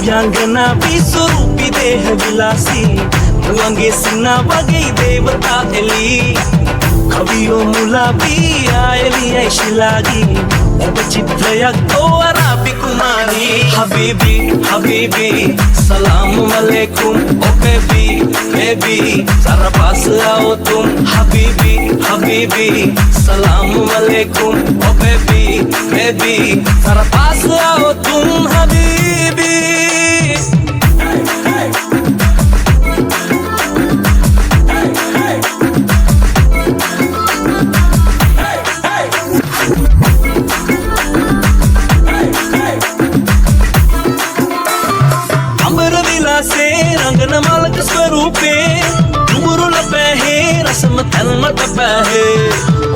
दिव्यांगना विस्वरूपी देह विलासी मुआंगे सिन्ना वगै देवता Eli कवियो मुलाबी oily ऐशिलागी चित्रयक तो अराबी कुमारी हबीबी हबीबी सलाम अलैकुम ओ बेबी बेबी जरा पास आओ तुम हबीबी हबीबी सलाम अलैकुम ओ बेबी बेबी जरा पास आओ तुम हबीबी से रंगन मालक स्वरूपे डुबुरु लपहे रस्म तलमत पहे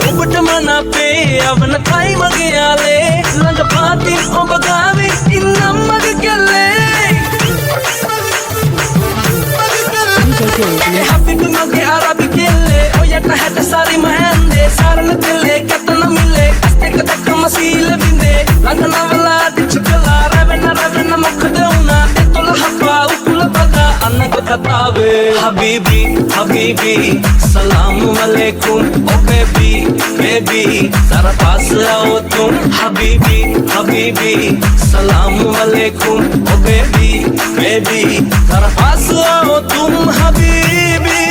ओबट मना पे अवन ताई मगयाले लंग पाती ओबगावे इन्नम मग केले हबीबी मगे अरबी केले ओ यट हट सारी महंदे सारन दिले कतन मिले अस्ते कतक मसील बिंदे लगना वाला दिचकला रवेना मुख देउना ते तोला हब्बा हबीबी हबीबी सलाम अलैकुम ओ बेबी बेबी जरा पास आओ तुम हबीबी हबीबी सलाम अलैकुम ओ बेबी बेबी जरा पास आओ तुम हबीबी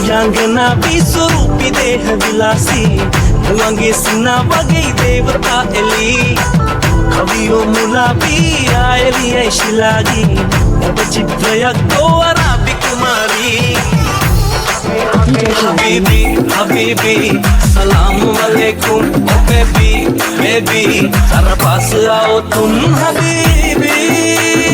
दिव्यांगना विस्वरूपी देह विलासी मुआंगे सिन्ना वगै देवता एली कवियो मुलाबी आयली ऐशिलागी चित्रयक तो अराबी कुमारी हबीबी हबीबी सलाम अलैकुम ओ बेबी बेबी जरा पास आओ तुम हबीबी